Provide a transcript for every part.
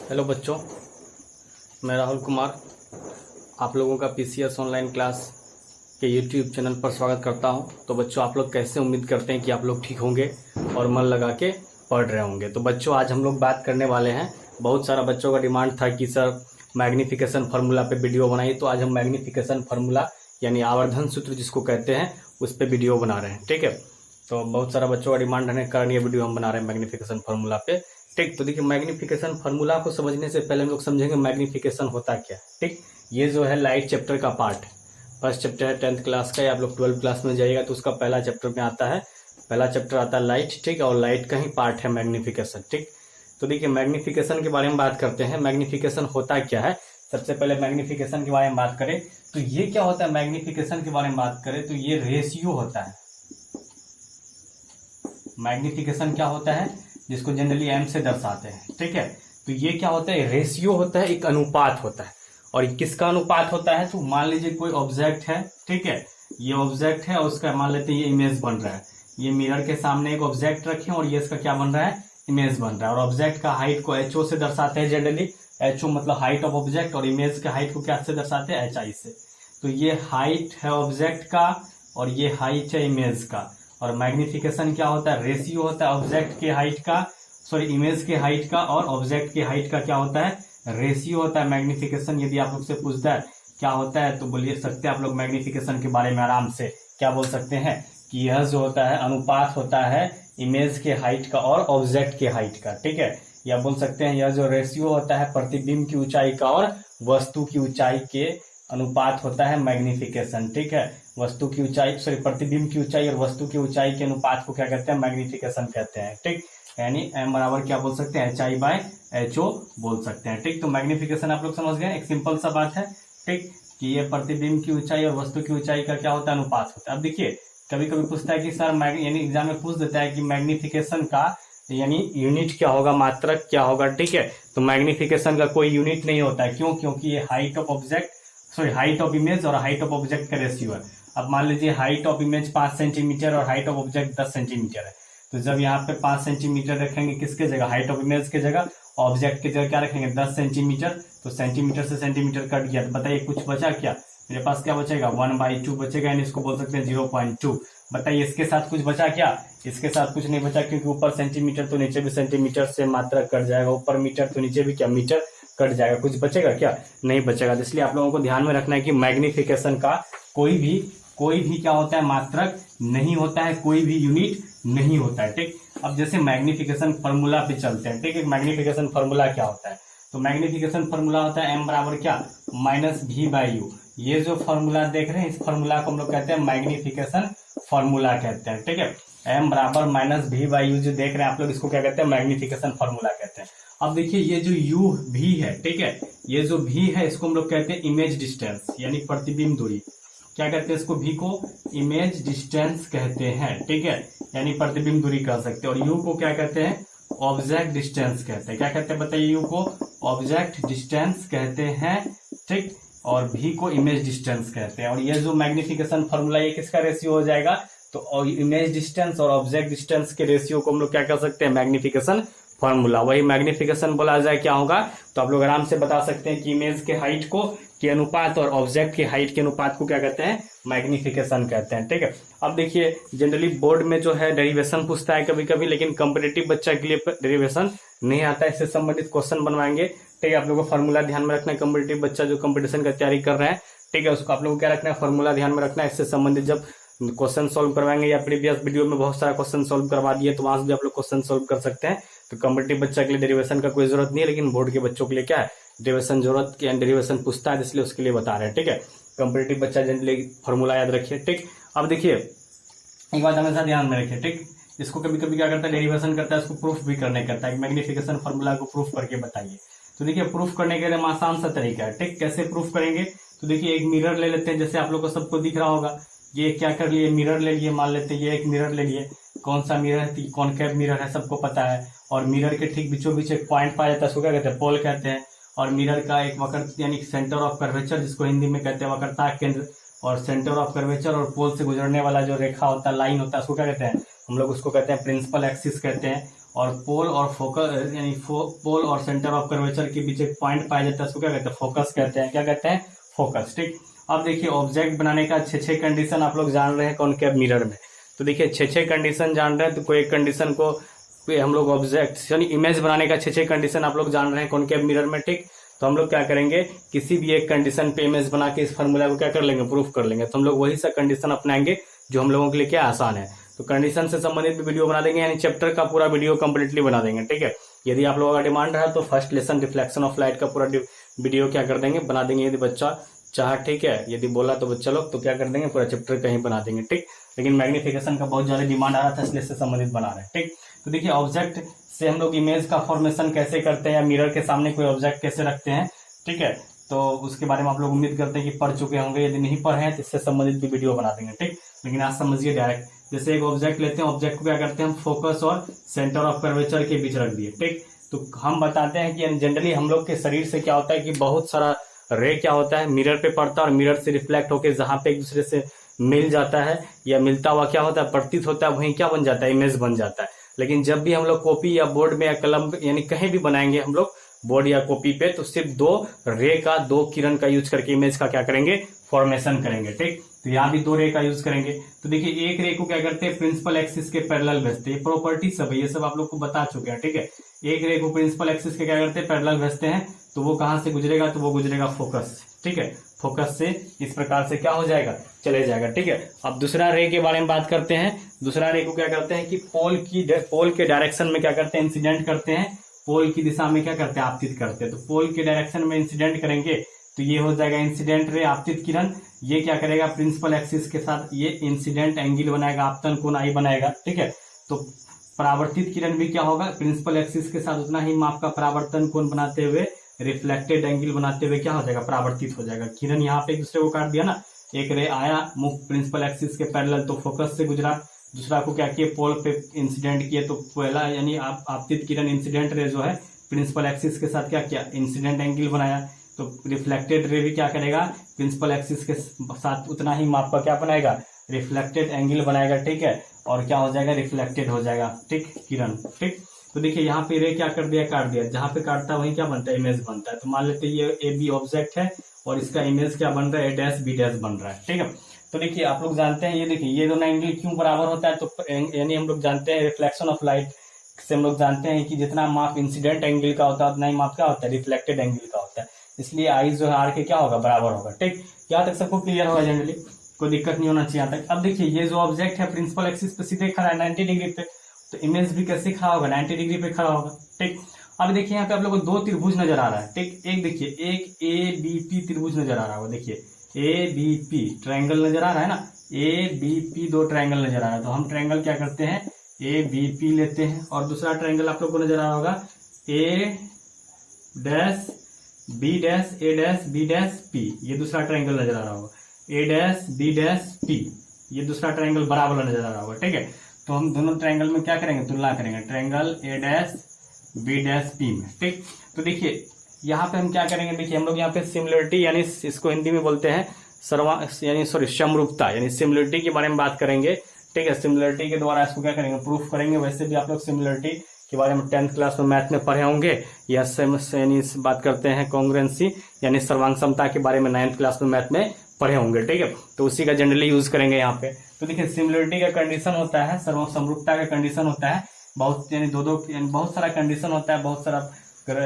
Hello बच्चों, मैं राहुल कुमार आप लोगों का पीसीएस ऑनलाइन क्लास के यूट्यूब चैनल पर स्वागत करता हूं। तो बच्चों, आप लोग कैसे? उम्मीद करते हैं कि आप लोग ठीक होंगे और मन लगा के पढ़ रहे होंगे। तो बच्चों, आज हम लोग बात करने वाले हैं, बहुत सारा बच्चों का डिमांड था कि सर मैग्निफिकेशन फार्मूला पे वीडियो बनाइए। तो आज हम मैग्निफिकेशन फार्मूला यानी आवर्धन सूत्र जिसको कहते हैं उस पर वीडियो बना रहे हैं। ठीक है, तो बहुत सारा बच्चों का डिमांड रहने के कारण ये वीडियो हम बना रहे हैं मैग्निफिकेशन फार्मूला पे। ठीक, तो देखिए, मैग्निफिकेशन फार्मूला को समझने से पहले हम लोग समझेंगे मैग्निफिकेशन होता क्या है। ठीक, ये जो है लाइट चैप्टर का पार्ट है। फर्स्ट चैप्टर है 10th क्लास का, या आप लोग 12th क्लास में जाइएगा तो उसका पहला चैप्टर में आता है, पहला चैप्टर आता है लाइट। ठीक, और लाइट का ही पार्ट है मैग्निफिकेशन। ठीक, तो देखिए, मैग्निफिकेशन के बारे में बात करते हैं। मैग्निफिकेशन होता क्या है? सबसे पहले मैग्निफिकेशन के बारे में बात करें तो ये क्या होता है। मैग्निफिकेशन के बारे में बात करें तो ये रेशियो होता है। मैग्निफिकेशन क्या होता है, जिसको जनरली एम से दर्शाते हैं। ठीक है, तो ये क्या होता है, रेशियो होता है, एक अनुपात होता है। और किसका अनुपात होता है? तो मान लीजिए कोई ऑब्जेक्ट है। ठीक है, ये ऑब्जेक्ट है और उसका मान लेते हैं ये इमेज बन रहा है। ये मिरर के सामने एक ऑब्जेक्ट रखें और ये इसका क्या बन रहा है, इमेज बन रहा है। और ऑब्जेक्ट का हाइट को एचओ से दर्शाते हैं जनरली। एचओ मतलब हाइट ऑफ ऑब्जेक्ट, और इमेज के हाइट को क्या से दर्शाते हैं, एचआई से। तो ये हाइट है ऑब्जेक्ट का और ये हाइट है इमेज का। और मैग्निफिकेशन क्या होता है, रेशियो होता है ऑब्जेक्ट के हाइट का, सॉरी इमेज के हाइट का, और ऑब्जेक्ट के हाइट का क्या होता है, रेशियो होता है। मैग्निफिकेशन यदि आप लोग से पूछता है क्या होता है तो बोलिए सकते हैं आप लोग मैग्निफिकेशन के बारे में आराम से क्या बोल सकते हैं कि यह जो होता है अनुपात होता है इमेज के हाइट का और ऑब्जेक्ट के हाइट का। ठीक है, या बोल सकते हैं यह जो रेशियो होता है प्रतिबिंब की ऊंचाई का और वस्तु की ऊंचाई के अनुपात होता है मैग्निफिकेशन। ठीक है, वस्तु की ऊंचाई, सॉरी प्रतिबिंब की ऊंचाई और वस्तु की ऊंचाई के अनुपात को क्या कहते हैं, मैग्निफिकेशन कहते हैं। ठीक, यानी एम बराबर क्या बोल सकते हैं, H I by H O बोल सकते हैं। ठीक, तो मैग्निफिकेशन आप लोग समझ गए, एक सिंपल सा बात है। ठीक, कि ये प्रतिबिंब की ऊंचाई और वस्तु की ऊंचाई का क्या होता है, अनुपात होता है। अब देखिए, कभी कभी पूछता है कि सर यानी एग्जाम में पूछ देता है कि मैग्निफिकेशन का यानी यूनिट क्या होगा, मात्रक क्या होगा। ठीक है, तो मैग्निफिकेशन का कोई यूनिट नहीं होता है। क्यों? क्योंकि ये height of object, sorry height of image और हाइट ऑफ ऑब्जेक्ट का रेशियो है। अब मान लीजिए हाइट ऑफ इमेज 5 सेंटीमीटर और हाइट ऑफ ऑब्जेक्ट 10 सेंटीमीटर है। तो जब यहाँ पे 5 सेंटीमीटर रखेंगे किसके जगह, हाइट ऑफ इमेज के जगह, ऑब्जेक्ट की जगह क्या रखेंगे, 10 सेंटीमीटर। तो सेंटीमीटर से सेंटीमीटर कट गया, तो बताइए कुछ बचा क्या, मेरे पास क्या बचेगा, 1/2 बचेगा, यानी इसको बोल सकते हैं 0.2। बताइए इसके साथ कुछ बचा क्या, इसके साथ कुछ नहीं बचा, क्योंकि ऊपर सेंटीमीटर तो नीचे भी सेंटीमीटर से मात्रा कट जाएगा, ऊपर मीटर तो नीचे भी क्या मीटर कट जाएगा। कुछ बचेगा क्या, नहीं बचेगा। इसलिए आप लोगों को ध्यान में रखना है कि मैग्निफिकेशन का कोई भी क्या होता है, मात्रक नहीं होता है, कोई भी यूनिट नहीं होता है। ठीक, अब जैसे मैग्निफिकेशन फार्मूला पे चलते हैं। ठीक है, मैग्निफिकेशन फार्मूला क्या होता है, तो मैग्निफिकेशन फार्मूला होता है एम बराबर क्या, -v/u। ये जो फार्मूला देख रहे हैं, इस फार्मूला को हम लोग कहते हैं मैग्निफिकेशन फार्मूला कहते हैं। ठीक है, एम बराबर -v/u जो देख रहे हैं आप लोग, इसको क्या कहते हैं, मैग्निफिकेशन फार्मूला कहते हैं। अब देखिए, ये जो u v है, ठीक है, ये जो v है इसको हम लोग कहते हैं इमेज डिस्टेंस, यानी प्रतिबिंब दूरी। क्या कहते हैं इसको, v को इमेज डिस्टेंस कहते हैं। ठीक है, यानी प्रतिबिंब दूरी कह सकते हैं। और u को क्या कहते हैं, ऑब्जेक्ट डिस्टेंस कहते हैं। क्या कहते हैं बताइए, u को ऑब्जेक्ट डिस्टेंस कहते हैं। ठीक, और v को इमेज डिस्टेंस कहते हैं। और ये जो मैग्निफिकेशन फार्मूला, ये किसका रेशियो हो जाएगा, तो इमेज डिस्टेंस और ऑब्जेक्ट डिस्टेंस के रेशियो को हम लोग क्या कर सकते हैं, मैग्निफिकेशन फार्मूला। वही मैग्निफिकेशन बोला जाए क्या होगा, तो आप लोग आराम से बता सकते हैं कि इमेज के हाइट को के अनुपात और ऑब्जेक्ट के हाइट के अनुपात को क्या कहते हैं, मैग्निफिकेशन कहते हैं। ठीक है, अब देखिए, जनरली बोर्ड में जो है डेरिवेशन पूछता है कभी कभी, लेकिन कंपटीटिव बच्चा के लिए डेरिवेशन नहीं आता है, इससे संबंधित क्वेश्चन बनवाएंगे। ठीक है, आप लोगों को फार्मूला ध्यान में रखना है। कंपटीटिव बच्चा जो कंपटीशन का तैयारी कर रहे हैं, ठीक है, उसको आप लोगों को क्या रखना है, फार्मूला ध्यान में रखना है। इससे संबंधित जब क्वेश्चन सोल्व करवाएंगे, या प्रीवियस वीडियो में बहुत सारा क्वेश्चन सोल्व करवा दिए, तो वहां से भी आप लोग क्वेश्चन सोल्व कर सकते हैं। तो कंपटीटिव बच्चा के लिए डेरिवेशन का कोई जरूरत नहीं है, लेकिन बोर्ड के बच्चों के लिए क्या है, डेरिवेशन जरूरत के डेरिवेशन पूछता है, इसलिए उसके लिए बता रहे हैं। ठीक है, कंपटीटिव बच्चा जनरली फार्मूला याद रखिए। ठीक, अब देखिए, एक बात हमेशा ध्यान में रखिए। ठीक, इसको कभी कभी क्या करता है, डेरिवेशन करता है, इसको प्रूफ भी करने करता है। मैग्निफिकेशन फार्मूला को प्रूफ करके बताइए। तो देखिए, प्रूफ करने के लिए आसान सा तरीका है। ठीक, कैसे प्रूफ करेंगे, तो देखिए, एक मिरर ले लेते हैं, जैसे आप लोग को सबको दिख रहा होगा। ये क्या कर लिए, मिरर ले लिए, मान लेते हैं ये एक मिरर ले लिए। कौन सा मिरर है, कॉनकेव मिरर है, सबको पता है। और मिरर के ठीक बीचों बीच एक पॉइंट पाया जाता है, उसको क्या कहते हैं, पोल कहते हैं। और मिरर का एक वक्र यानी सेंटर ऑफ कर्वेचर, जिसको हिंदी में कहते हैं वक्रता केंद्र, और सेंटर ऑफ कर्वेचर और पोल से गुजरने वाला जो रेखा होता है, लाइन होता है, उसको क्या कहते हैं, हम लोग उसको कहते हैं प्रिंसिपल एक्सिस कहते हैं। और पोल और फोकस यानी पोल और सेंटर ऑफ कर्वेचर के बीच एक पॉइंट पाया जाता है, उसको क्या कहते हैं, फोकस कहते हैं। क्या कहते हैं, फोकस। ठीक, अब देखिए ऑब्जेक्ट बनाने का 6 कंडीशन आप लोग जान रहे हैं कॉनकेव मिरर में। तो देखिए 6 कंडीशन जान रहे हैं, तो कोई एक कंडीशन को हम लोग ऑब्जेक्ट यानी इमेज बनाने का 6 कंडीशन आप लोग जान रहे हैं कॉनकेव मिरर में। ठीक, तो हम लोग क्या करेंगे, किसी भी एक कंडीशन पे इमेज बना के इस फॉर्मूला को क्या कर लेंगे, प्रूफ कर लेंगे। तो हम लोग वही सा कंडीशन अपनाएंगे जो हम लोगों के लिए क्या आसान है। तो कंडीशन से संबंधित भी वीडियो बना देंगे, यानी चैप्टर का पूरा वीडियो कंप्लीटली बना देंगे। ठीक है, यदि आप लोगों का डिमांड रहा तो first lesson reflection of light का पूरा वीडियो क्या कर देंगे, बना देंगे, यदि बच्चा चाह। ठीक है, यदि बोला तो बच्चा लोग तो क्या कर देंगे, पूरा चैप्टर कहीं बना देंगे। ठीक, लेकिन मैग्निफिकेशन का बहुत ज्यादा डिमांड आ रहा था, इसलिए से संबंधित बना रहे हैं। ठीक, तो देखिए ऑब्जेक्ट से हम लोग इमेज का फॉर्मेशन कैसे करते हैं, या मिरर के सामने कोई ऑब्जेक्ट कैसे रखते हैं। ठीक है, तो उसके बारे में आप लोग उम्मीद करते हैं कि पढ़ चुके होंगे, यदि नहीं पढ़े हैं तो इससे संबंधित भी वीडियो बना देंगे। ठीक, लेकिन आज समझिए डायरेक्ट, जैसे एक ऑब्जेक्ट लेते हैं, ऑब्जेक्ट को क्या करते हैं हम फोकस और सेंटर ऑफ कर्वेचर के बीच रख दिए। ठीक, तो हम बताते हैं कि जनरली हम लोग के शरीर से क्या होता है कि बहुत सारा रे क्या होता है मिरर पे पड़ता है, और मिरर से रिफ्लेक्ट होकर जहां पे एक दूसरे से मिल जाता है या मिलता हुआ क्या होता है, प्रतीत होता है, वहीं क्या बन जाता है, इमेज बन जाता है। लेकिन जब भी हम लोग कॉपी या बोर्ड में या कलम यानी कहीं भी बनाएंगे हम लोग बोर्ड या कॉपी पे, तो सिर्फ 2 किरण का यूज करके इमेज का क्या करेंगे, फॉर्मेशन करेंगे। ठीक, तो यहाँ भी 2 रे का यूज करेंगे। तो देखिए एक रे को क्या करते हैं, प्रिंसिपल एक्सिस के पैरेलल भेजते हैं। ये प्रॉपर्टी सब है, ये सब आप लोग को बता चुके हैं। ठीक है, एक रे को प्रिंसिपल एक्सिस के क्या करते हैं, पैरेलल भेजते हैं, तो वो कहां से गुजरेगा, तो वो गुजरेगा फोकस। ठीक है, फोकस से इस प्रकार से क्या हो जाएगा, चले जाएगा। ठीक है, अब दूसरा रे के बारे में बात करते हैं। दूसरा रे को क्या करते हैं कि पोल के डायरेक्शन में क्या करते हैं, इंसिडेंट करते हैं। पोल की दिशा में क्या करते हैं, आपतित करते हैं। तो पोल के डायरेक्शन में इंसिडेंट करेंगे तो ये हो जाएगा इंसिडेंट रे, आपतित किरण। ये क्या करेगा, प्रिंसिपल एक्सिस के साथ ये इंसिडेंट एंगल बनाएगा, आपतन कोण आई बनाएगा। ठीक है, तो परावर्तित किरण भी क्या होगा, प्रिंसिपल एक्सिस के साथ उतना ही माप का परावर्तन कोण बनाते हुए, रिफ्लेक्टेड एंगल बनाते हुए क्या हो जाएगा, परावर्तित हो जाएगा। किरण यहाँ पे एक दूसरे को काट दिया ना, एक रे आया मुख प्रिंसिपल एक्सिस के पैरेलल, तो फोकस से गुजरा, दूसरा को क्या किया, पोल पे इंसिडेंट किए। तो पहला यानी आपतित किरण इंसिडेंट रे जो है प्रिंसिपल एक्सिस के साथ क्या किया, इंसिडेंट एंगल बनाया। तो रिफ्लेक्टेड रे भी क्या करेगा, प्रिंसिपल एक्सिस के साथ उतना ही माप का क्या बनाएगा, रिफ्लेक्टेड एंगल बनाएगा। ठीक है, और क्या हो जाएगा, रिफ्लेक्टेड हो जाएगा। ठीक, किरण। ठीक, तो देखिए यहाँ पे रे क्या कर दिया, काट दिया, जहां पे काटता है वहीं क्या बनता है, इमेज बनता है। तो मान लेते हैं ये ए बी ऑब्जेक्ट है और इसका इमेज क्या बन रहा है, ए डैश बी डैश बन रहा है। ठीक है, तो देखिए आप लोग जानते हैं, ये देखिए ये दोनों एंगल क्यों बराबर होता है, तो यानी हम लोग जानते हैं रिफ्लेक्शन ऑफ लाइट से हम लोग जानते हैं कि जितना माप इंसिडेंट एंगल का होता है उतना ही माप क्या होता है, रिफ्लेक्टेड एंगल का होता है। इसलिए आई जो है आर के क्या होगा, बराबर होगा। ठीक, यहाँ तक सबको क्लियर होगा, जनरली कोई दिक्कत नहीं होना चाहिए यहाँ तक। अब देखिए ये जो ऑब्जेक्ट है प्रिंसिपल एक्सिस पे सीधे खड़ा है 90 डिग्री पे, तो इमेज भी कैसे खड़ा होगा, 90 डिग्री पे खड़ा होगा। ठीक, अब देखिए यहाँ पे आप लोगों को 2 त्रिभुज नजर आ रहा है। ठीक, एक देखिए एक ए बी पी त्रिभुज नजर आ रहा होगा, देखिए ए बी पी ट्रायंगल नजर आ रहा है ना, ए बी पी 2 ट्रायंगल नजर आ रहा है। तो हम ट्रायंगल क्या करते हैं, ए बी पी लेते हैं, और दूसरा ट्रायंगल आप लोग को नजर आ रहा होगा ए डैश बी डैश ए डैश बी डैश पी, ये दूसरा ट्रायंगल नजर आ रहा होगा, ए डैश बी डैश पी, ये दूसरा ट्रायंगल बराबर नजर आ रहा होगा। ठीक है, तो हम दोनों ट्रायंगल में क्या करेंगे, तुलना करेंगे, triangle A dash B dash P में। ठीक, तो देखिए यहाँ पे हम क्या करेंगे, देखिए हम लोग यहाँ पे सिमिलरिटी यानी इसको हिंदी में बोलते हैं समरूपता यानी सिमिलरिटी के बारे में बात करेंगे। ठीक है, सिमिलरिटी के द्वारा इसको क्या करेंगे, प्रूफ करेंगे। वैसे भी आप लोग सिमिलरिटी के बारे में 10th क्लास में मैथ में पढ़े होंगे, या यानी बात करते हैं कॉन्ग्रुएंसी यानी सर्वांग समता के बारे में 9th क्लास में मैथ में पढ़े होंगे। ठीक है, तो उसी का जनरली यूज करेंगे यहाँ पे। तो देखिए सिमिलरिटी का कंडीशन होता है, समरूपता का कंडीशन होता है, बहुत यानी बहुत सारा कंडीशन होता है, बहुत सारा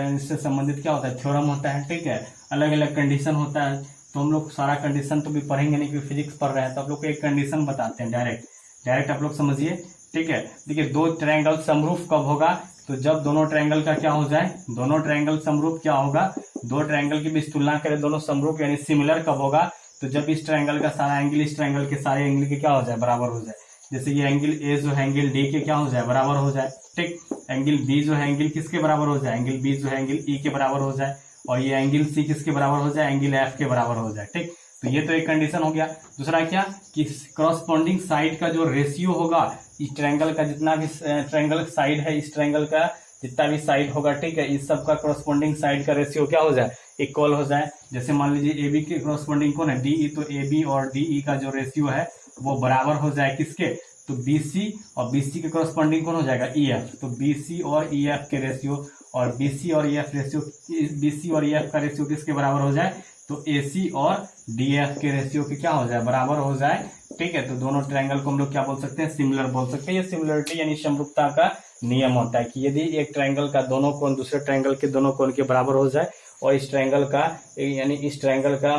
इससे संबंधित क्या होता है, थ्योरम होता है। ठीक है, अलग अलग कंडीशन होता है। तो हम लोग सारा कंडीशन तो भी पढ़ेंगे नहीं क्योंकि फिजिक्स पढ़ रहे हैं, तो आप लोग को एक कंडीशन बताते हैं डायरेक्ट आप लोग समझिए। ठीक है, देखिए 2 ट्रायंगल समरूप कब होगा, तो जब दोनों ट्रायंगल का क्या हो जाए, दोनों ट्रायंगल समरूप क्या होगा, 2 ट्रायंगल के बीच तुलना करें, दोनों समरूप यानी सिमिलर कब होगा, तो जब इस ट्रायंगल का सारा एंगल इस ट्रायंगल के सारे एंगल के क्या हो जाए, बराबर हो जाए। जैसे ये एंगल ए जो है एंगल डी के क्या हो जाए, बराबर हो जाए। ठीक, एंगल बी जो है एंगल किसके बराबर हो जाए, एंगल बी जो है एंगल ई के बराबर हो जाए, और ये एंगल सी किसके बराबर हो जाए, एंगल एफ के बराबर हो जाए। ठीक, तो ये तो एक कंडीशन हो गया। दूसरा क्या कि क्रॉसपोंडिंग साइड का जो रेशियो होगा, इस ट्रायंगल का जितना भी ट्रायंगल साइड है, इस ट्रायंगल का जितना भी साइड होगा, ठीक है, इस सब का क्रॉसपोंडिंग साइड का रेशियो क्या हो जाए, इक्वल हो जाए। जैसे मान लीजिए ए बी के क्रॉसपोंडिंग कौन है, डी ई, तो ए बी और डी ई का जो रेशियो है वो बराबर हो जाए किसके, तो BC और BC के करस्पॉन्डिंग कौन हो जाएगा EF। तो BC और EF के रेशियो और BC और EF रेशियो, BC और EF का रेशियो किसके बराबर हो जाए, तो AC और DF के रेशियो के क्या हो जाए, बराबर हो जाए। ठीक है, तो दोनों ट्रायंगल को हम लोग क्या बोल सकते हैं, सिमिलर बोल सकते हैं। ये सिमिलरिटी यानी समरूपता का नियम होता है कि यदि एक ट्रायंगल का दोनों कोण दूसरे ट्रायंगल के दोनों कोण के बराबर हो जाए और इस ट्रायंगल का यानी इस ट्रायंगल का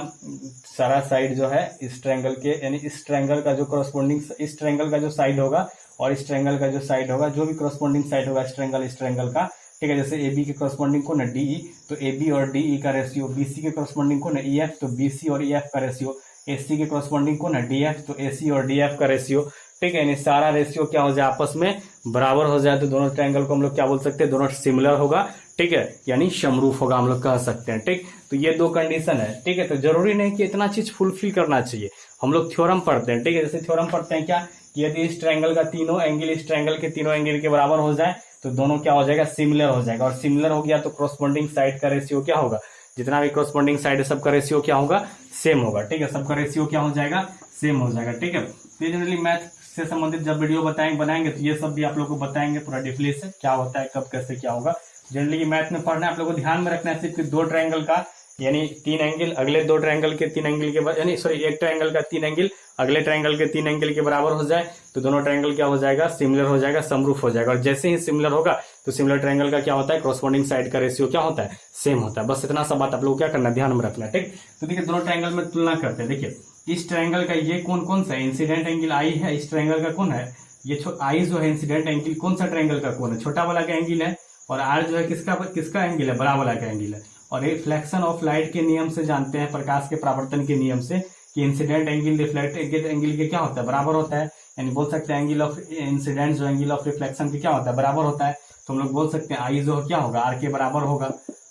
सारा साइड जो है इस ट्रायंगल के यानी इस ट्रायंगल का जो करस्पॉन्डिंग इस ट्रायंगल का जो साइड होगा और इस ट्रायंगल का जो साइड होगा, जो भी करस्पॉन्डिंग साइड होगा इस ट्रायंगल का, ठीक है। जैसे AB के करस्पॉन्डिंग कोण है DE, तो AB और DE का रेशियो, BC के करस्पॉन्डिंग कोण है EF, तो BC और EF का रेशियो, AC के करस्पॉन्डिंग कोण है DF, तो AC और DF का रेशियो, ठीक है। यानी सारा रेशियो क्या हो जाए, आपस में बराबर हो जाए, तो दोनों ट्रायंगल को हम लोग क्या बोल सकते हैं, दोनों सिमिलर होगा, ठीक है, यानी समरूप होगा हम लोग कह सकते हैं। ठीक, तो ये दो कंडीशन है। ठीक है, तो जरूरी नहीं कि इतना चीज फुलफिल करना चाहिए, हम लोग थ्योरम पढ़ते हैं। ठीक है, जैसे थ्योरम पढ़ते हैं क्या, यदि इस ट्रायंगल का तीनों एंगल इस ट्रायंगल के तीनों एंगल के बराबर हो जाए तो दोनों क्या हो जाएगा, सिमिलर हो जाएगा। और सिमिलर हो गया तो करस्पॉन्डिंग साइड का रेशियो क्या होगा, जितना भी करस्पॉन्डिंग साइड है सबका रेशियो क्या होगा, सेम होगा। ठीक है, सबका रेशियो क्या हो जाएगा, सेम हो जाएगा। ठीक है, तो जनरली मैथ से संबंधित जब वीडियो बनाएंगे तो ये सब भी आप लोग को बताएंगे पूरा डिटेल से, क्या होता है, कब कैसे क्या होगा। जनरली मैथ में पढ़ना है, आप लोग को ध्यान में रखना है सिर्फ दो ट्रायंगल का यानी तीन एंगल अगले दो ट्रायंगल के तीन एंगल के यानी सॉरी एक ट्रायंगल का तीन एंगल अगले ट्रायंगल के तीन एंगल के बराबर हो जाए तो दोनों ट्रायंगल क्या हो जाएगा, सिमिलर हो जाएगा, समरूप हो जाएगा। और जैसे ही सिमिलर होगा तो सिमिलर ट्रायंगल का क्या होता है, करस्पॉन्डिंग साइड का रेशियो क्या होता है, सेम होता है। बस इतना सा बात आप लोग क्या करना, ध्यान में रखना। ठीक, तो देखिए दोनों ट्रायंगल में तुलना करते हैं। देखिए इस ट्रायंगल का ये कौन सा है, इंसिडेंट एंगल आई है, इस ट्रायंगल का कौन है, ये आई जो है इंसिडेंट एंगल कौन सा ट्रायंगल का कौन है, छोटा वाला का एंगल है। और आर जो है किसका एंगल है, बड़ा वाला का एंगल है। और रिफ्लेक्शन ऑफ लाइट के नियम से जानते हैं, प्रकाश के परावर्तन के नियम से, कि इंसिडेंट एंगल रिफ्लेक्टेड एंगल के क्या होता है, बराबर होता है। यानी बोल सकते हैं एंगल ऑफ इंसिडेंट जो एंगल ऑफ रिफ्लेक्शन के क्या होता है, बराबर होता है। तो हम लोग बोल सकते हैं आई जो क्या होगा, आर के बराबर होगा,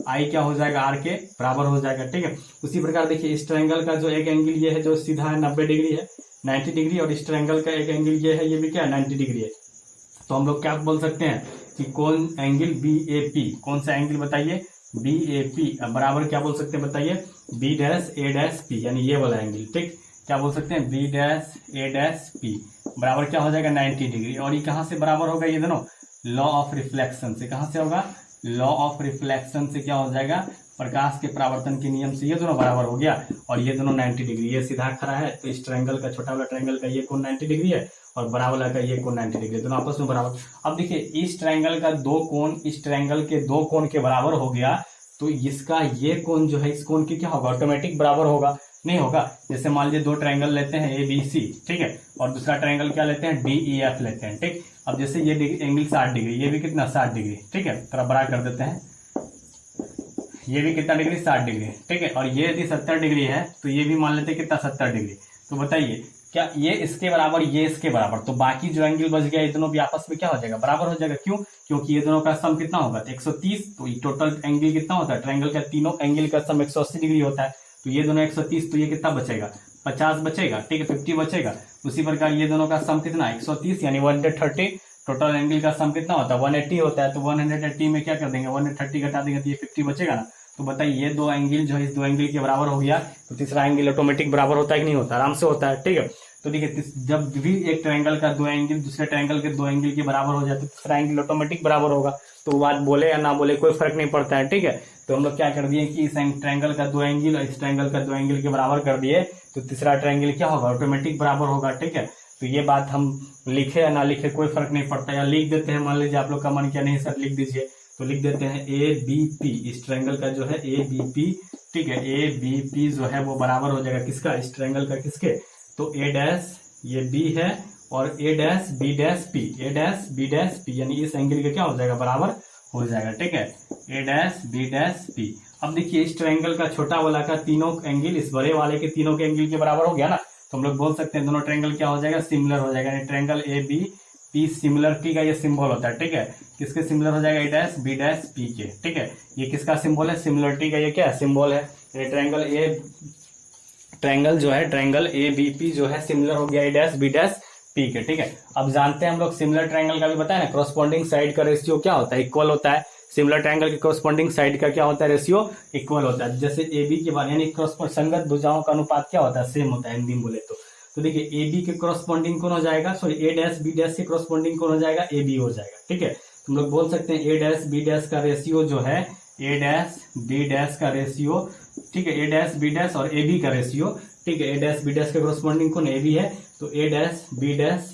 आई क्या हो जाएगा, आर के बराबर हो जाएगा। ठीक है, उसी प्रकार देखिए इस ट्रायंगल का जो एक एंगल ये है जो सीधा है 90 डिग्री है, 90 डिग्री, और इस ट्रायंगल का एक एंगल ये है, ये भी क्या है 90 डिग्री है। तो हम लोग क्या बोल सकते हैं कि कौन एंगल BAP, कौन सा एंगल बताइए, BAP बराबर क्या बोल सकते हैं बताइए, B'(A')P, यानी ये वाला एंगल। ठीक, क्या बोल सकते हैं, B'(A')P बराबर क्या हो जाएगा 90 डिग्री। और ये कहां से बराबर होगा, ये दोनों लॉ ऑफ रिफ्लेक्शन से, कहां से होगा, लॉ ऑफ रिफ्लेक्शन से क्या हो जाएगा, प्रकाश के परावर्तन के नियम से ये दोनों बराबर हो गया। और ये दोनों 90 डिग्री, ये सीधा खड़ा है तो इस ट्रायंगल का छोटा वाला ट्रायंगल का ये कोण 90 डिग्री है और बड़ा वाला का ये कोण 90 डिग्री, दोनों आपस में बराबर। अब देखिए इस ट्रायंगल का दो कोण इस ट्रायंगल के दो कोण के बराबर हो गया तो इसका ये कोण जो है इस कोण की क्या होगा, ऑटोमेटिक बराबर होगा, नहीं होगा। जैसे मान लीजिए दो ट्रायंगल लेते हैं ABC, ठीक है, और दूसरा ट्रायंगल क्या लेते हैं, DEF लेते हैं। ठीक, अब जैसे ये एंगल 60 डिग्री, ये भी कितना 60 डिग्री, ठीक है, थोड़ा बड़ा कर देते हैं, ये भी कितना डिग्री 60 डिग्री, ठीक है। और ये यदि 70 डिग्री है तो ये भी मान लेते हैं कितना 70 डिग्री। तो बताइए क्या ये इसके बराबर, ये इसके बराबर, तो बाकी जो एंगल बच गया ये दोनों भी आपस में क्या हो जाएगा, बराबर हो जाएगा। क्यों, क्योंकि ये दोनों का सम कितना होगा, 130। तो ये टोटल एंगल कितना होता है, ट्रायंगल का तीनों एंगल का सम 180 डिग्री होता है। तो ये दोनों 130, तो ये कितना बचेगा, 50 बचेगा, ठीक है, 50 बचेगा। उसी प्रकार ये दोनों का सम कितना 130 यानी 130, टोटल एंगल का सम कितना होता है 180 होता है। तो 180 में क्या कर देंगे, 130 घटा देंगे तो ये 50 बचेगा ना। तो बताइए ये दो एंगल जो है इस दो एंगल के बराबर हो गया तो तीसरा एंगल ऑटोमेटिक बराबर होता है कि नहीं होता, आराम से होता है। ठीक है, तो देखिए जब भी एक ट्रायंगल का दो एंगल दूसरे ट्रायंगल के दो एंगल के बराबर हो जाए तो तीसरा एंगल ऑटोमेटिक बराबर होगा। तो बात बोले या ना बोले कोई फर्क नहीं पड़ता है। ठीक है, तो हम लोग क्या कर दिए कि इस ट्रायंगल का दो एंगल और इस ट्रायंगल का दो एंगल के बराबर कर दिए तो तीसरा ट्रायंगल क्या होगा, ऑटोमेटिक बराबर होगा। ठीक है, तो ये बात हम लिखे या ना लिखे कोई फर्क नहीं पड़ता, या लिख देते हैं, मान लीजिए आप लोग का मन किया नहीं सर लिख दीजिए तो लिख देते हैं ABP, इस ट्रायंगल का जो है ABP, ठीक है, ABP जो है वो बराबर हो जाएगा किसका, इस ट्रायंगल का, किसके, तो A' ये B है और A'(B')P, A'(B')P यानी इस एंगल के क्या हो जाएगा, बराबर हो जाएगा। ठीक है, A'(B')P। अब देखिए इस ट्रायंगल का छोटा वाला का तीनों एंगल इस बड़े वाले के तीनों के एंगल के बराबर हो गया ना, तो हम लोग बोल सकते हैं दोनों ट्रायंगल क्या हो जाएगा, सिमिलर हो जाएगा। यानी ट्रायंगल ABP सिमिलरिटी का ये सिंबल होता है। ठीक है, किसके सिमिलर हो जाएगा, A'(B')P के। ठीक है, ये किसका सिंबल है, सिमिलरिटी का ये क्या है, सिंबल है। ट्रायंगल जो है ट्रायंगल ABP जो है सिमिलर हो गया A'(B')P के। ठीक है, अब जानते हैं हम लोग सिमिलर ट्रायंगल का भी बताया ना, करस्पॉन्डिंग साइड का रेशियो क्या होता है, इक्वल होता है। सिमिलर ट्रायंगल के करस्पॉन्डिंग साइड का क्या होता है, रेशियो इक्वल होता है। जैसे AB के बाद यानी संगत भुजाओं का अनुपात क्या होता है, सेम होता है हिंदी में बोले तो देखिए ए बी के क्रॉसपॉन्डिंग कौन हो जाएगा, सॉरी ए डैश बी डैश के क्रॉसपॉन्डिंग कौन हो जाएगा, ए बी हो जाएगा। ठीक है, तुम लोग बोल सकते हैं ए डैश बी डैश का रेशियो जो है, ए डैश बी डैश का रेशियो, ठीक है, ए डैश बी डैश और ए बी का रेशियो, ठीक है, ए डैश बी डैश के क्रॉसपॉन्डिंग कौन, ए बी है, तो ए डैश बी डैश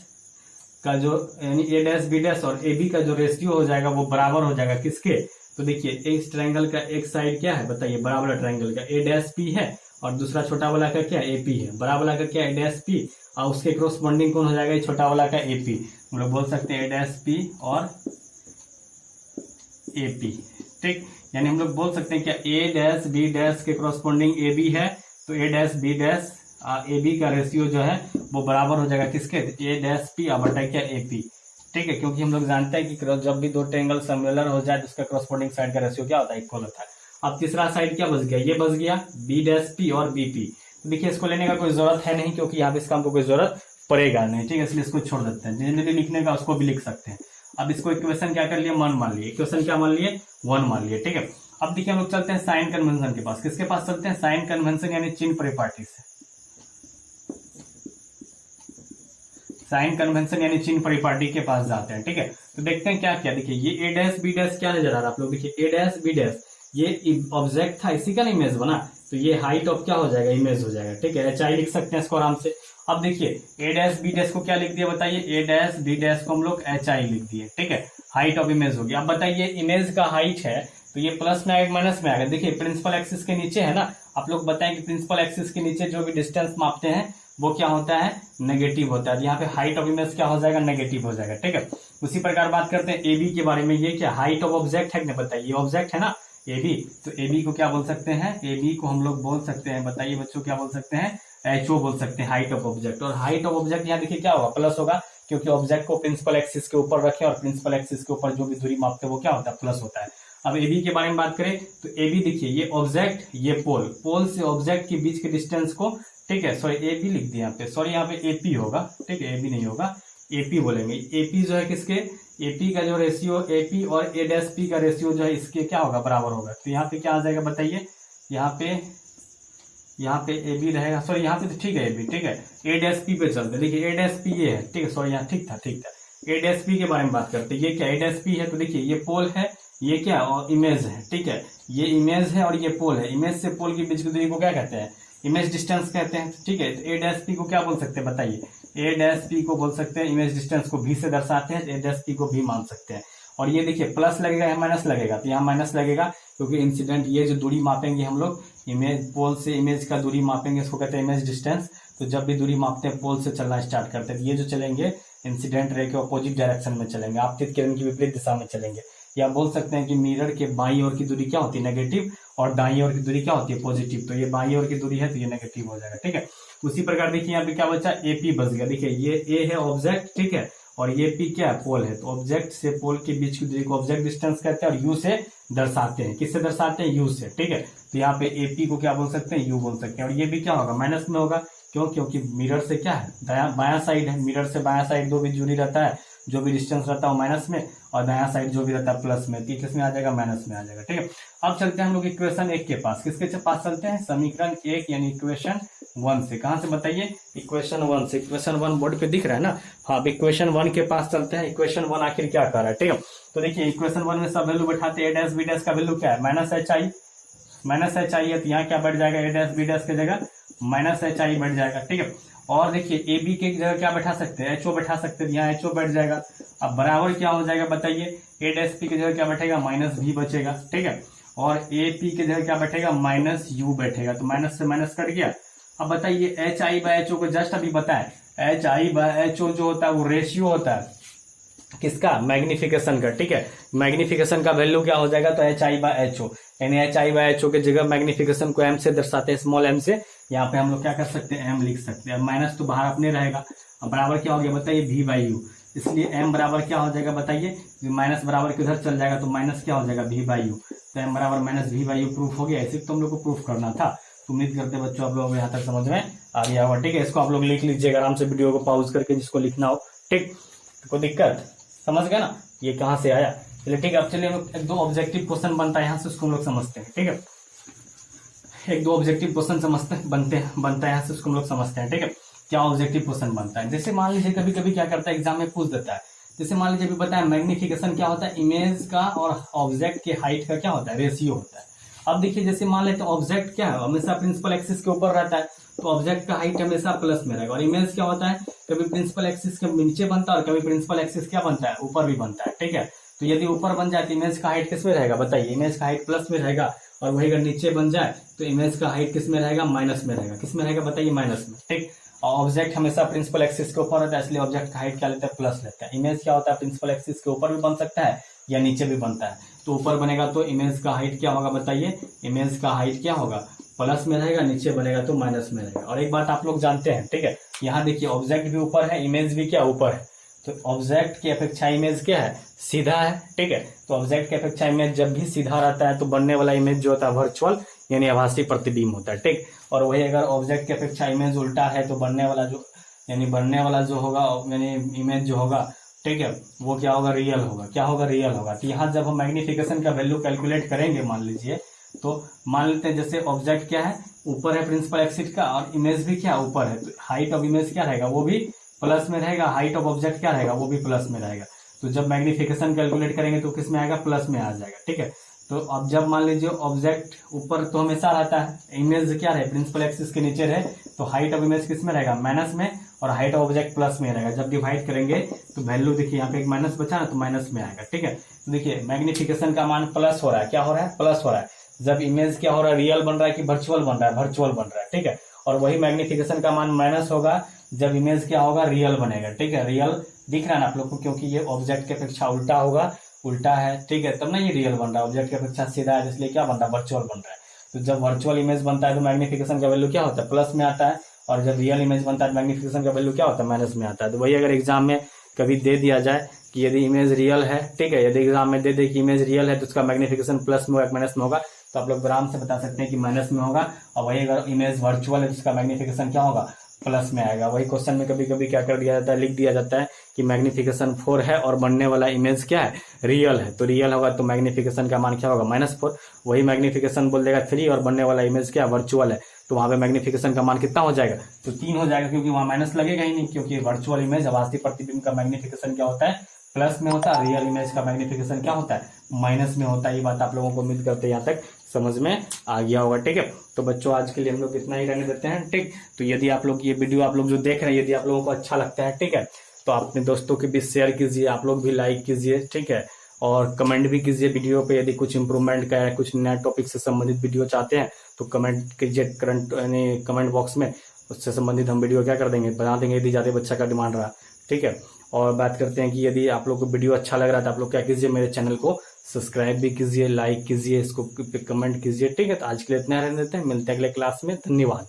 का जो यानी ए डैश बी डैश और ए बी का जो रेशियो हो जाएगा वो बराबर हो जाएगा किसके, तो देखिए इस ट्रायंगल का एक साइड क्या है बताइए, बड़ा वाला ट्रायंगल का ए डैश पी है और दूसरा छोटा वाला का क्या, ए पी है, बड़ा वाला का क्या, ए डैश पी, और उसके क्रॉसपॉन्डिंग कौन हो जाएगा, ये छोटा वाला का ए पी। हम लोग बोल सकते हैं ए डैश पी और ए पी। ठीक, यानी हम लोग बोल सकते हैं क्या, ए डैश बी डैश के क्रॉसपॉन्डिंग ए बी है, तो A dash B dash A B का रेशियो जो है वो बराबर हो जाएगा किसके, ए डैश पी बटा क्या, ए पी। ठीक है, क्योंकि हम लोग जानते हैं कि जब भी दो ट्रायंगल सिमिलर हो जाए तो उसका क्रॉसपॉन्डिंग साइड का रेशियो क्या होता है, इक्वल होता है। अब तीसरा साइड क्या बच गया, ये बच गया बी डैश पी और बी पी। तो देखिए इसको लेने का कोई जरूरत है नहीं, क्योंकि यहाँ पे इसका हमको कोई जरूरत पड़ेगा नहीं। ठीक है, इसलिए इसको छोड़ देते हैं, जनरली लिखने का उसको भी लिख सकते हैं। अब इसको इक्वेशन क्या कर लिए, 1 मान लिए, इक्वेशन क्या मान लिए, 1 मान लिए। ठीक है, अब देखिए हम लोग चलते हैं साइन कन्वेंशन के पास। किसके पास चलते हैं, साइन कन्वेंशन यानी चिन्ह परिपाटी से। साइन कन्वेंशन यानी चिन्ह परिपाटी के पास जाते हैं। ठीक है, तो देखते हैं क्या क्या, देखिए ये ए डैश बी डैश क्या नजर आ रहा है आप लोग, देखिए ए डैश बी डैश ये ऑब्जेक्ट था, इसी का ना इमेज बना, तो ये हाइट ऑफ क्या हो जाएगा, इमेज हो जाएगा। ठीक है, एच आई लिख सकते हैं इसको आराम से। अब देखिए ए डैश बी डैश को क्या लिख दिया बताइए, ए डैश बी डैश को हम लोग एच आई लिख दिए। ठीक है, हाइट ऑफ इमेज हो गया। अब बताइए इमेज का हाइट है तो ये प्लस में आएगा माइनस में आएगा। देखिए प्रिंसिपल एक्सिस के नीचे है ना, आप लोग बताएं कि प्रिंसिपल एक्सिस के नीचे जो भी डिस्टेंस मापते हैं वो क्या होता है, नेगेटिव होता है। यहाँ पे हाइट ऑफ इमेज क्या हो जाएगा, नेगेटिव हो जाएगा। ठीक है, उसी प्रकार बात करते हैं ए बी के बारे में। ये क्या हाइट ऑफ ऑब्जेक्ट है, बताइए ये ऑब्जेक्ट है ना ए बी, तो ए बी को क्या बोल सकते हैं, ए बी को हम लोग बोल सकते हैं, बताइए बच्चों क्या बोल सकते हैं, एच ओ बोल सकते हैं, हाइट ऑफ ऑब्जेक्ट। और हाइट ऑफ ऑब्जेक्ट यहाँ देखिए क्या होगा, प्लस होगा, क्योंकि ऑब्जेक्ट को प्रिंसिपल एक्सिस के ऊपर रखें और प्रिंसिपल एक्सिस के ऊपर जो भी दूरी मापते हैं वो क्या होता है, प्लस होता है। अब ए बी के बारे में बात करें तो ए बी देखिए ये ऑब्जेक्ट, ये पोल, पोल से ऑब्जेक्ट के बीच के डिस्टेंस को, ठीक है, सॉरी ए बी लिख दिया यहाँ पे, सॉरी यहाँ पे एपी होगा। ठीक है, ए बी नहीं होगा, एपी बोलेंगे। एपी जो है किसके, एपी का जो रेशियो, एपी और ए डैश पी का रेशियो जो है इसके क्या होगा, बराबर होगा। तो यहाँ पे क्या आ जाएगा बताइए, यहाँ पे ए बी रहेगा, सॉरी यहाँ पे तो ठीक है ए बी, ठीक है, ए डैश पी पे चलते, देखिए ए डैश पी ये है, ठीक है, सॉरी यहाँ ठीक था। ए डैश पी के बारे में बात करते हैं, ये क्या ए डैश पी है, तो देखिए ये पोल है, ये क्या और इमेज है। ठीक है, ये इमेज है और ये पोल है, इमेज से पोल के बीच की दूरी को क्या कहते हैं, इमेज डिस्टेंस कहते हैं। ठीक है, तो ए डैश पी को क्या बोल सकते हैं बताइए, ए डैश पी को बोल सकते हैं, इमेज डिस्टेंस को भी से दर्शाते हैं, ए डैश पी को भी मान सकते हैं। और ये देखिए प्लस लगेगा या माइनस लगेगा, तो यहाँ माइनस लगेगा, क्योंकि इंसिडेंट ये जो दूरी मापेंगे हम लोग, इमेज पोल से इमेज का दूरी मापेंगे, इसको कहते हैं इमेज डिस्टेंस। तो जब भी दूरी मापते हैं पोल से चलना स्टार्ट करते हैं, ये जो चलेंगे इंसिडेंट रे के अपोजिट डायरेक्शन में चलेंगे, आपतित किरण की विपरीत दिशा में चलेंगे। या बोल सकते हैं कि मिरर के बाईं ओर की दूरी क्या होती है, नेगेटिव, और दाईं ओर की दूरी क्या होती है, पॉजिटिव। तो ये बाईं ओर की दूरी है तो ये नेगेटिव हो जाएगा। ठीक है, उसी प्रकार देखिए यहाँ पे क्या बचा, एपी बच गया। देखिए ये ए है ऑब्जेक्ट, ठीक है, और ये पी क्या है, पोल है। तो ऑब्जेक्ट से पोल के बीच की दूरी को ऑब्जेक्ट डिस्टेंस कहते हैं और यू से दर्शाते हैं। किससे दर्शाते हैं, यू से। ठीक है, तो यहाँ पे एपी को क्या बोल सकते हैं, यू बोल सकते हैं। और ये भी क्या होगा, माइनस में होगा, क्यों, क्योंकि मिरर से क्या है, बायां साइड है, मिरर से बायां साइड जो भी दूरी रहता है, जो भी डिस्टेंस रहता है वो माइनस में, और दायां साइड जो भी रहता है प्लस में, किस में आ जाएगा, माइनस में आ जाएगा। ठीक है, अब चलते हैं हम लोग इक्वेशन 1 के पास। किसके पास चलते हैं, समीकरण 1 यानी इक्वेशन 1 से। कहां से बताइए, इक्वेशन 1 से। इक्वेशन 1 बोर्ड पे दिख रहा है ना, हाँ, इक्वेशन 1 के पास चलते हैं। इक्वेशन 1 आखिर क्या कर रहा है, ठीक है, तो देखिए इक्वेशन 1 में सब वैल्यू बैठाते हैं। ए डैश बी डैश का वैल्यू क्या है, minus H I, minus H I है, तो यहाँ क्या बैठ जाएगा, ए डैश बी डैश की जगह माइनस एच आई बैठ जाएगा। ठीक है, और देखिए ए बी के जगह क्या बैठा सकते हैं, एच ओ बैठा सकते हैं, यहाँ एच ओ बैठ जाएगा। अब बराबर क्या हो जाएगा बताइए, ए डैश पी की जगह क्या बैठेगा, माइनस भी बचेगा। ठीक है, और ए पी की जगह क्या बैठेगा, माइनस यू बैठेगा, तो माइनस से माइनस कट गया। अब बताइए H I by H O को जस्ट अभी बताएं, H I by H O जो होता है वो रेशियो होता है किसका, मैग्निफिकेशन का। ठीक है, मैग्निफिकेशन का वैल्यू क्या हो जाएगा, तो H I by H O, यानी H I by H O की जगह मैग्निफिकेशन को एम से दर्शाते हैं, स्मॉल एम से। यहाँ पे हम लोग क्या कर सकते हैं, एम लिख सकते हैं। माइनस तो बाहर अपने रहेगा, अब बराबर क्या हो गया बताइए, वी बाई यू, इसलिए एम बराबर क्या हो जाएगा बताइए, माइनस बराबर किधर चल जाएगा, तो माइनस क्या हो जाएगा, वी बाई यू। तो एम बराबर minus v by u proof हो गया। ऐसे तुम लोग को प्रूफ करना था। उम्मीद करते बच्चों आप लोग यहाँ तक समझ में आ गया होगा। ठीक है, इसको आप लोग लिख लीजिएगा आराम से, वीडियो को पॉज करके जिसको लिखना हो। ठीक, कोई दिक्कत, समझ गए ना ये कहाँ से आया। चलिए ठीक है, अब चलिए एक दो ऑब्जेक्टिव क्वेश्चन बनता है यहाँ से, उसको हम लोग समझते हैं। ठीक है, एक दो ऑब्जेक्टिव क्वेश्चन समझते हैं, बनता है यहाँ से, उसको हम लोग समझते हैं। ठीक है, क्या ऑब्जेक्टिव क्वेश्चन बनता है। जैसे मान लीजिए कभी कभी क्या करता है एग्जाम में पूछ देता है, जैसे मान लीजिए अभी बताया मैग्निफिकेशन क्या होता है, इमेज का और ऑब्जेक्ट के हाइट का क्या होता है, रेशियो होता है। अब देखिए जैसे मान लेते हैं ऑब्जेक्ट क्या है, हमेशा प्रिंसिपल एक्सिस के ऊपर रहता है, तो ऑब्जेक्ट का हाइट हमेशा प्लस में रहेगा। और इमेज क्या होता है, कभी प्रिंसिपल एक्सिस के नीचे बनता है और कभी प्रिंसिपल एक्सिस क्या बनता है, ऊपर भी बनता है, ठीक है। तो यदि ऊपर बन जाए तो इमेज का हाइट किस में रहेगा, बताइए, इमेज का हाइट प्लस में रहेगा। और वही अगर नीचे बन जाए तो इमेज का हाइट किस में रहेगा, माइनस में रहेगा। किस में रहेगा बताइए, माइनस में, ठीक। और ऑब्जेक्ट हमेशा प्रिंसिपल एक्सिस के ऊपर रहता है, इसलिए ऑब्जेक्ट का हाइट क्या लेते हैं, प्लस लेते हैं। इमेज क्या होता है, प्रिंसिपल एक्सिस के ऊपर भी बन सकता है या नीचे भी बनता है। तो ऊपर बनेगा तो इमेज का हाइट क्या होगा, बताइए, इमेज का हाइट क्या होगा, प्लस में रहेगा, नीचे बनेगा तो माइनस में रहेगा। और एक बात आप लोग जानते हैं, ठीक है, यहाँ देखिए ऑब्जेक्ट भी ऊपर है, इमेज भी क्या ऊपर है। तो ऑब्जेक्ट की अपेक्षा इमेज क्या है, सीधा है, ठीक है। तो ऑब्जेक्ट की अपेक्षा इमेज जब भी सीधा रहता है तो बनने वाला इमेज जो होता है वर्चुअल यानी आभासी प्रतिबिंब होता है, ठीक। और वही अगर ऑब्जेक्ट की अपेक्षा इमेज उल्टा है तो बनने वाला जो होगा यानी इमेज जो होगा, ठीक है, वो क्या होगा, रियल होगा। क्या होगा, रियल होगा। तो यहाँ जब हम मैग्निफिकेशन का वैल्यू कैलकुलेट करेंगे, मान लीजिए, तो मान लेते हैं जैसे ऑब्जेक्ट क्या है, ऊपर है प्रिंसिपल एक्सिस का और इमेज भी क्या ऊपर है, तो हाइट ऑफ इमेज क्या रहेगा, वो भी प्लस में रहेगा, हाइट ऑफ ऑब्जेक्ट क्या रहेगा, वो भी प्लस में रहेगा। तो जब मैग्निफिकेशन कैलकुलेट करेंगे तो किस में आएगा, प्लस में आ जाएगा, ठीक है। तो अब जब मान लीजिए ऑब्जेक्ट ऊपर तो हमेशा रहता है, इमेज क्या रहे, प्रिंसिपल एक्सिस के नीचे रहे, तो हाइट ऑफ इमेज किस में रहेगा, माइनस में, और हाइट ऑफ ऑब्जेक्ट प्लस में रहेगा। जब डिवाइड करेंगे तो वैल्यू देखिए यहाँ पे एक माइनस बचा ना, तो माइनस में आएगा, ठीक है। तो देखिए मैग्निफिकेशन का मान प्लस हो रहा है, क्या हो रहा है, प्लस हो रहा है। जब इमेज क्या हो रहा है, रियल बन रहा है कि वर्चुअल बन रहा है, वर्चुअल बन रहा है, ठीक है। और वही मैग्निफिकेशन का मान माइनस होगा जब इमेज क्या होगा, रियल बनेगा, ठीक है। रियल दिख रहा है ना आप लोग को, क्योंकि ये ऑब्जेक्ट की अपेक्षा उल्टा होगा, उल्टा है, ठीक है, तब ना ये रियल बन रहा है, ऑब्जेक्ट की अपेक्षा सीधा है, इसलिए क्या बन रहा है, वर्चुअल बन रहा है। तो जब वर्चुअल इमेज बनता है तो मैग्निफिकेशन का वैल्यू क्या होता है, प्लस में आता है, और जब रियल इमेज बनता है तो मैग्निफिकेशन का वैल्यू क्या होता है, माइनस में आता है। तो वही अगर एग्जाम में कभी दे दिया जाए कि यदि इमेज रियल है, ठीक है, यदि एग्जाम में दे दे कि इमेज रियल है तो उसका मैग्निफिकेशन प्लस में होगा माइनस में होगा, तो आप लोग आराम से बता सकते हैं कि माइनस में होगा। और वही अगर इमेज वर्चुअल है तो उसका मैग्निफिकेशन क्या होगा, प्लस में आएगा। वही क्वेश्चन में कभी कभी क्या कर दिया जाता है, लिख दिया जाता है कि मैग्निफिकेशन 4 है और बनने वाला इमेज क्या है, रियल है। तो रियल होगा तो मैग्निफिकेशन का मान क्या होगा, -4। वही मैग्निफिकेशन बोल देगा 3 और बनने वाला इमेज क्या वर्चुअल है, तो वहां पे मैग्निफिकेशन का मान कितना हो जाएगा, तो 3 हो जाएगा, क्योंकि वहां माइनस लगेगा ही नहीं, क्योंकि वर्चुअल इमेज आभासी प्रतिबिंब का मैग्निफिकेशन क्या होता है, प्लस में होता है। रियल इमेज का मैग्निफिकेशन क्या होता है, माइनस में होता है। ये बात आप लोगों को उम्मीद करते हैं यहाँ तक समझ में आ गया होगा, ठीक है। तो बच्चों आज के लिए हम लोग इतना ही रहने देते हैं, ठीक। तो यदि आप लोग ये वीडियो आप लोग जो देख रहे हैं, यदि आप लोगों को अच्छा लगता है, ठीक है, तो अपने दोस्तों के बीच शेयर कीजिए, आप लोग भी लाइक कीजिए, ठीक है, और कमेंट भी कीजिए वीडियो पे। यदि कुछ इंप्रूवमेंट का है, कुछ नया टॉपिक से संबंधित वीडियो चाहते हैं तो कमेंट कीजिए करंट यानी कमेंट बॉक्स में, उससे संबंधित हम वीडियो क्या कर देंगे, बना देंगे, यदि ज़्यादा बच्चा का डिमांड रहा, ठीक है। और बात करते हैं कि यदि आप लोग को वीडियो अच्छा लग रहा है तो आप लोग क्या कीजिए, मेरे चैनल को सब्सक्राइब भी कीजिए, लाइक कीजिए, इसको कमेंट कीजिए, ठीक है। तो आज के लिए इतना रहने देते हैं, मिलते हैं अगले क्लास में, धन्यवाद।